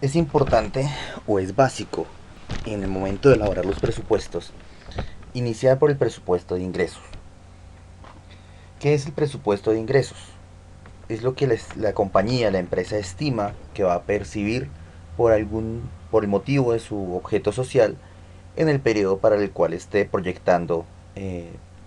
Es importante o es básico en el momento de elaborar los presupuestos iniciar por el presupuesto de ingresos. ¿Qué es el presupuesto de ingresos? Es lo que la compañía, la empresa estima que va a percibir por el motivo de su objeto social en el periodo para el cual esté proyectando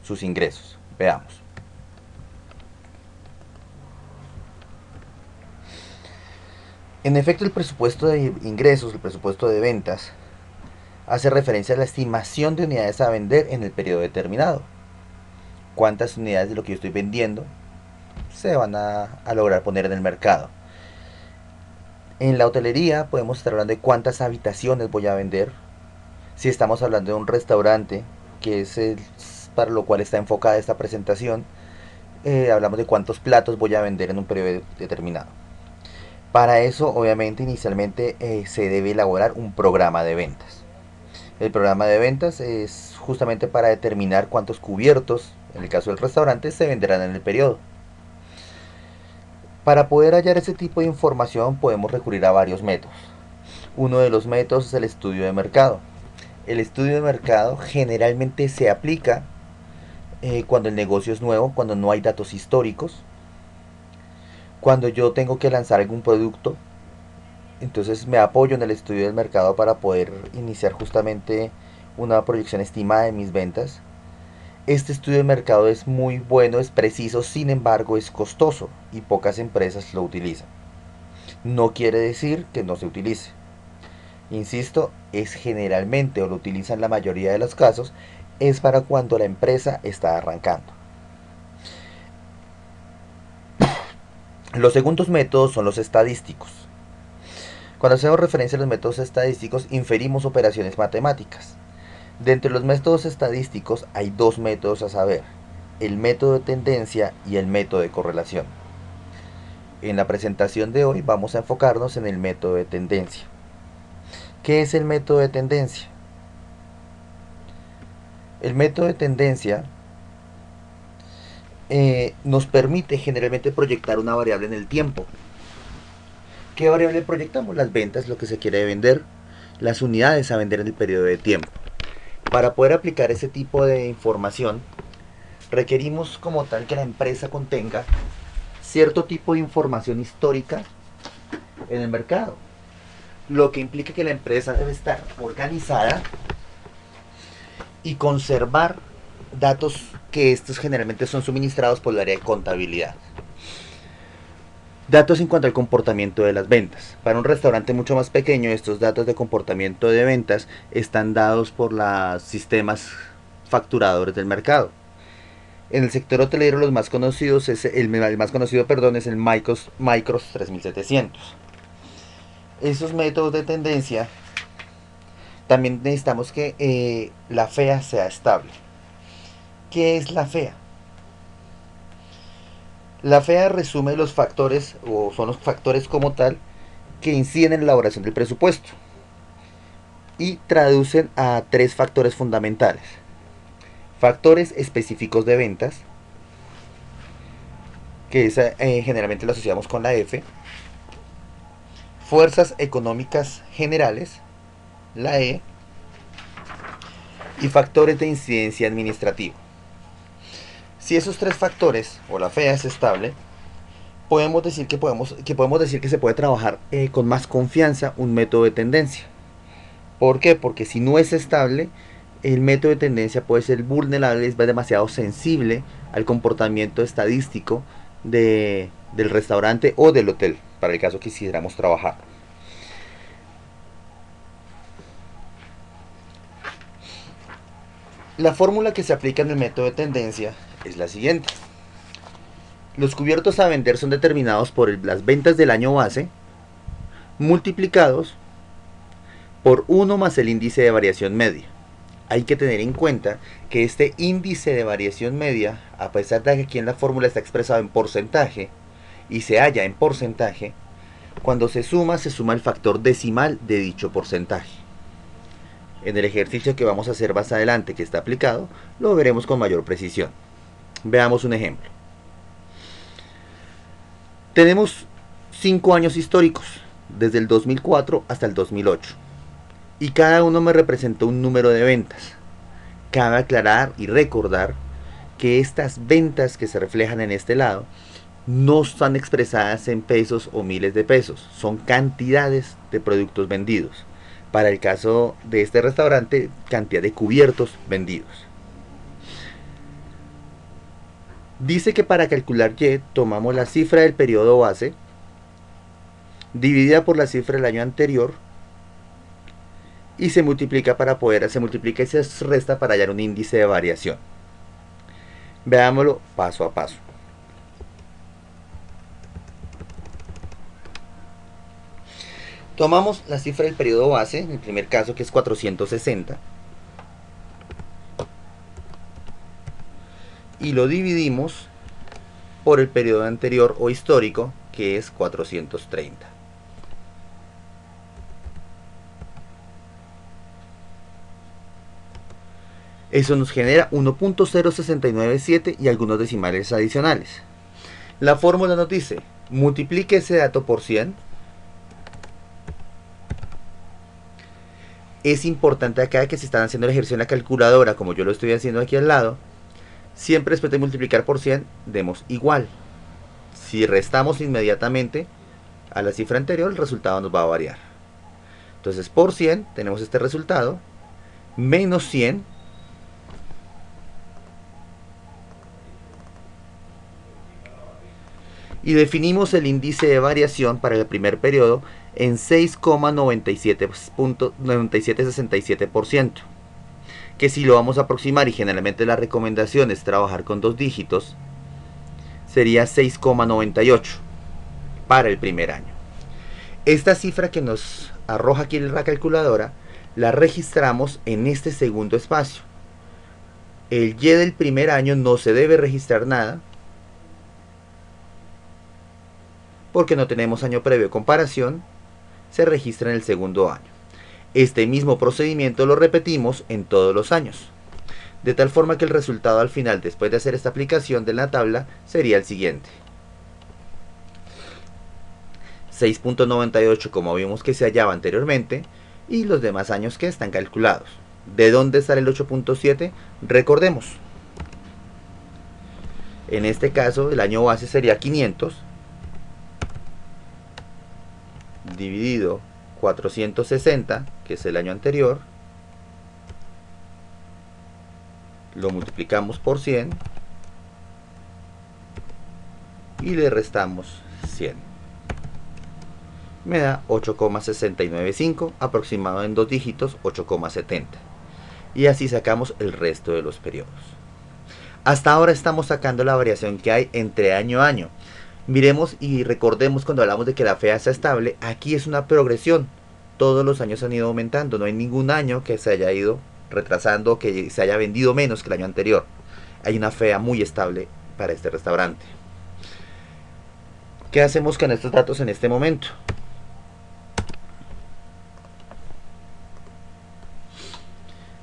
sus ingresos. Veamos. En efecto, el presupuesto de ingresos, el presupuesto de ventas, hace referencia a la estimación de unidades a vender en el periodo determinado. ¿Cuántas unidades de lo que yo estoy vendiendo se van a lograr poner en el mercado? En la hotelería podemos estar hablando de cuántas habitaciones voy a vender. Si estamos hablando de un restaurante, que es para lo cual está enfocada esta presentación, hablamos de cuántos platos voy a vender en un periodo determinado. Para eso, obviamente, inicialmente se debe elaborar un programa de ventas. El programa de ventas es justamente para determinar cuántos cubiertos, en el caso del restaurante, se venderán en el periodo. Para poder hallar ese tipo de información podemos recurrir a varios métodos. Uno de los métodos es el estudio de mercado. El estudio de mercado generalmente se aplica cuando el negocio es nuevo, cuando no hay datos históricos, cuando yo tengo que lanzar algún producto. Entonces me apoyo en el estudio del mercado para poder iniciar justamente una proyección estimada de mis ventas. Este estudio de mercado es muy bueno, es preciso, sin embargo es costoso y pocas empresas lo utilizan. No quiere decir que no se utilice. Insisto, es generalmente o lo utilizan la mayoría de los casos, es para cuando la empresa está arrancando. Los segundos métodos son los estadísticos. Cuando hacemos referencia a los métodos estadísticos, inferimos operaciones matemáticas. De entre los métodos estadísticos hay dos métodos a saber, el método de tendencia y el método de correlación. En la presentación de hoy vamos a enfocarnos en el método de tendencia. ¿Qué es el método de tendencia? El método de tendencia nos permite generalmente proyectar una variable en el tiempo. ¿Qué variable proyectamos? Las ventas, lo que se quiere vender, las unidades a vender en el periodo de tiempo. Para poder aplicar ese tipo de información, requerimos como tal que la empresa contenga cierto tipo de información histórica en el mercado, lo que implica que la empresa debe estar organizada y conservar datos que estos generalmente son suministrados por el área de contabilidad. Datos en cuanto al comportamiento de las ventas. Para un restaurante mucho más pequeño, estos datos de comportamiento de ventas están dados por los sistemas facturadores del mercado. En el sector hotelero los más conocidos es el más conocido, perdón, es el Micros 3700. Esos métodos de tendencia también necesitamos que la FEA sea estable. ¿Qué es la FEA? La FEA resume los factores, o son los factores como tal, que inciden en la elaboración del presupuesto y traducen a tres factores fundamentales. Factores específicos de ventas, que generalmente lo asociamos con la F. Fuerzas económicas generales, la E. Y factores de incidencia administrativa. Si esos tres factores, o la FEA, es estable, podemos decir que se puede trabajar con más confianza un método de tendencia. ¿Por qué? Porque si no es estable, el método de tendencia puede ser vulnerable, es demasiado sensible al comportamiento estadístico del restaurante o del hotel, para el caso que quisiéramos trabajar. La fórmula que se aplica en el método de tendencia es la siguiente. Los cubiertos a vender son determinados por las ventas del año base multiplicados por 1 más el índice de variación media. Hay que tener en cuenta que este índice de variación media, a pesar de que aquí en la fórmula está expresado en porcentaje y se halla en porcentaje, cuando se suma el factor decimal de dicho porcentaje. En el ejercicio que vamos a hacer más adelante, que está aplicado, lo veremos con mayor precisión. Veamos un ejemplo. Tenemos 5 años históricos desde el 2004 hasta el 2008. Y cada uno me representó un número de ventas. Cabe aclarar y recordar que estas ventas que se reflejan en este lado no están expresadas en pesos o miles de pesos, son cantidades de productos vendidos. Para el caso de este restaurante, cantidad de cubiertos vendidos. Dice que para calcular Y tomamos la cifra del periodo base dividida por la cifra del año anterior y se multiplica y se resta para hallar un índice de variación. Veámoslo paso a paso. Tomamos la cifra del periodo base, en el primer caso que es 460, y lo dividimos por el periodo anterior o histórico, que es 430. Eso nos genera 1.0697 y algunos decimales adicionales. La fórmula nos dice, multiplique ese dato por 100. Es importante acá que si están haciendo el ejercicio en la calculadora, como yo lo estoy haciendo aquí al lado, siempre después de multiplicar por 100, demos igual. Si restamos inmediatamente a la cifra anterior, el resultado nos va a variar. Entonces por 100 tenemos este resultado, menos 100, y definimos el índice de variación para el primer periodo en 6,9767%, que si lo vamos a aproximar, y generalmente la recomendación es trabajar con dos dígitos, sería 6,98 para el primer año. Esta cifra que nos arroja aquí la calculadora la registramos en este segundo espacio. El Y del primer año no se debe registrar nada, porque no tenemos año previo de comparación, se registra en el segundo año. Este mismo procedimiento lo repetimos en todos los años, de tal forma que el resultado al final, después de hacer esta aplicación de la tabla, sería el siguiente. 6.98 como vimos que se hallaba anteriormente, y los demás años que están calculados. ¿De dónde sale el 8.7? Recordemos. En este caso, el año base sería 500, dividido 460, que es el año anterior, lo multiplicamos por 100 y le restamos 100. Me da 8,695, aproximado en dos dígitos, 8,70. Y así sacamos el resto de los periodos. Hasta ahora estamos sacando la variación que hay entre año a año. Miremos y recordemos cuando hablamos de que la FEA está estable, aquí es una progresión. Todos los años han ido aumentando, no hay ningún año que se haya ido retrasando, que se haya vendido menos que el año anterior. Hay una FEA muy estable para este restaurante. ¿Qué hacemos con estos datos en este momento?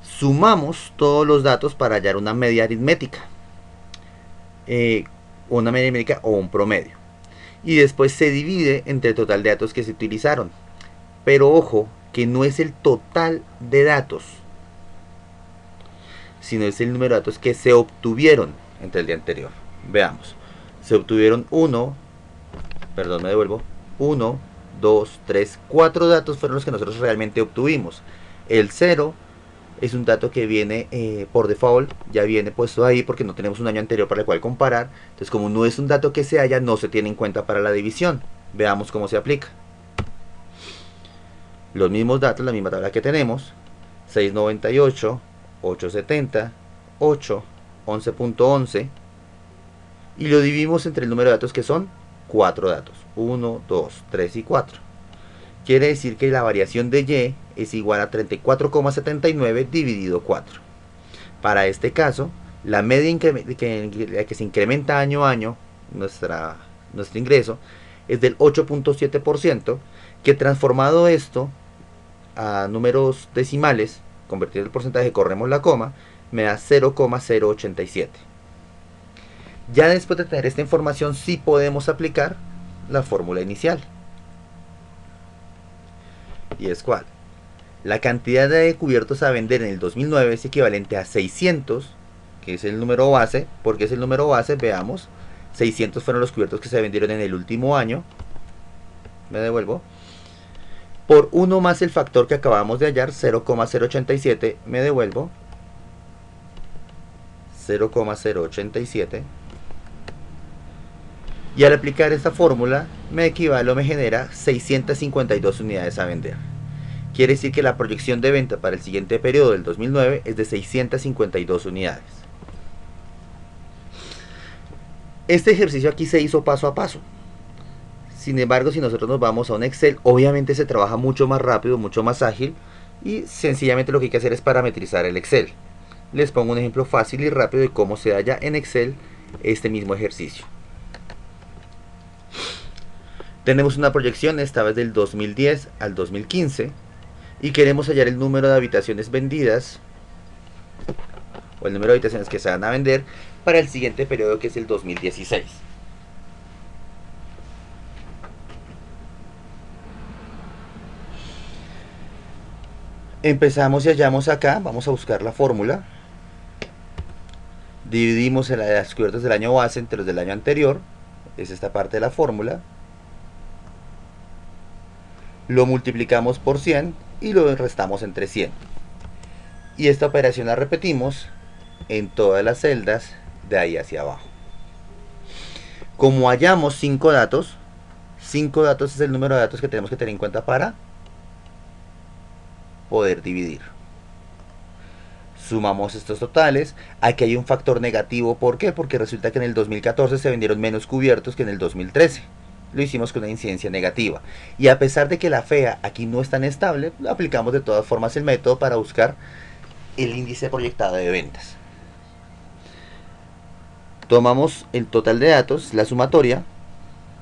Sumamos todos los datos para hallar una media aritmética. Una media aritmética o un promedio. Y después se divide entre el total de datos que se utilizaron. Pero ojo, que no es el total de datos, sino es el número de datos que se obtuvieron entre el día anterior. Veamos. Se obtuvieron 1, 2, 3, 4 datos fueron los que nosotros realmente obtuvimos. El 0 es un dato que viene por default, ya viene puesto ahí porque no tenemos un año anterior para el cual comparar. Entonces, como no es un dato que se halla, no se tiene en cuenta para la división. Veamos cómo se aplica. Los mismos datos, la misma tabla que tenemos: 698, 870, 8, 11.11, y lo dividimos entre el número de datos que son 4 datos: 1, 2, 3 y 4. Quiere decir que la variación de Y es igual a 34,79 dividido 4. Para este caso, la media que se incrementa año a año, nuestro ingreso, es del 8.7%, que transformado esto a números decimales, convertido el porcentaje, corremos la coma, me da 0,087. Ya después de tener esta información, sí podemos aplicar la fórmula inicial. ¿Y es cuál? La cantidad de cubiertos a vender en el 2009 es equivalente a 600, que es el número base. ¿Por qué es el número base? Veamos. 600 fueron los cubiertos que se vendieron en el último año. Me devuelvo. Por 1 más el factor que acabamos de hallar, 0,087. Me devuelvo. 0,087. Y al aplicar esta fórmula me equivale o me genera 652 unidades a vender. Quiere decir que la proyección de venta para el siguiente periodo del 2009 es de 652 unidades. Este ejercicio aquí se hizo paso a paso. Sin embargo, si nosotros nos vamos a un Excel, obviamente se trabaja mucho más rápido, mucho más ágil, y sencillamente lo que hay que hacer es parametrizar el Excel. Les pongo un ejemplo fácil y rápido de cómo se halla en Excel este mismo ejercicio. Tenemos una proyección, esta vez del 2010 al 2015, y queremos hallar el número de habitaciones vendidas, o el número de habitaciones que se van a vender para el siguiente periodo, que es el 2016. Empezamos y hallamos acá, vamos a buscar la fórmula. Dividimos las cubiertas del año base entre los del año anterior, es esta parte de la fórmula. Lo multiplicamos por 100 y lo restamos entre 100. Y esta operación la repetimos en todas las celdas de ahí hacia abajo. Como hallamos 5 datos es el número de datos que tenemos que tener en cuenta para poder dividir. Sumamos estos totales. Aquí hay un factor negativo. ¿Por qué? Porque resulta que en el 2014 se vendieron menos cubiertos que en el 2013. Lo hicimos con una incidencia negativa. Y a pesar de que la FEA aquí no es tan estable, aplicamos de todas formas el método para buscar el índice proyectado de ventas. Tomamos el total de datos, la sumatoria,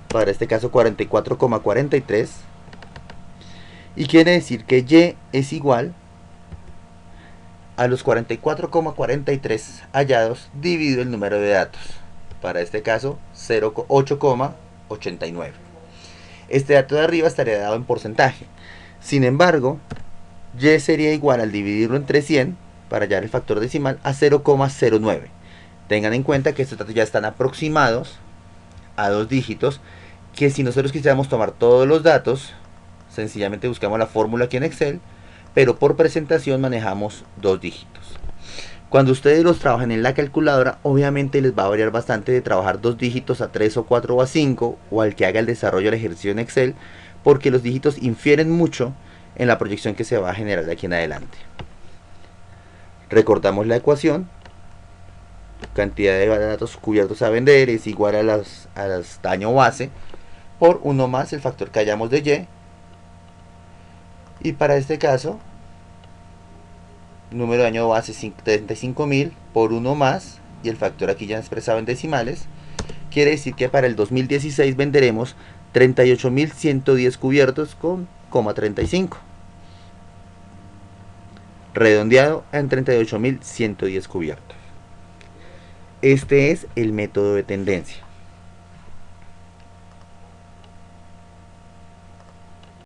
para este caso 44,43, y quiere decir que Y es igual a los 44,43 hallados dividido el número de datos, para este caso 8,89. Este dato de arriba estaría dado en porcentaje. Sin embargo, Y sería igual al dividirlo entre 100 para hallar el factor decimal a 0,09. Tengan en cuenta que estos datos ya están aproximados a 2 dígitos, que si nosotros quisiéramos tomar todos los datos, sencillamente buscamos la fórmula aquí en Excel, pero por presentación manejamos 2 dígitos. Cuando ustedes los trabajan en la calculadora, obviamente les va a variar bastante de trabajar 2 dígitos a 3 o 4 o a 5, o al que haga el desarrollo del ejercicio en Excel, porque los dígitos infieren mucho en la proyección que se va a generar de aquí en adelante. Recortamos la ecuación. Cantidad de datos cubiertos a vender es igual a las daño base por 1 más el factor que hallamos de Y. Y para este caso, número de año base 35.000 por 1 más, y el factor aquí ya expresado en decimales, quiere decir que para el 2016 venderemos 38.110 cubiertos con 35. Redondeado en 38.110 cubiertos. Este es el método de tendencia.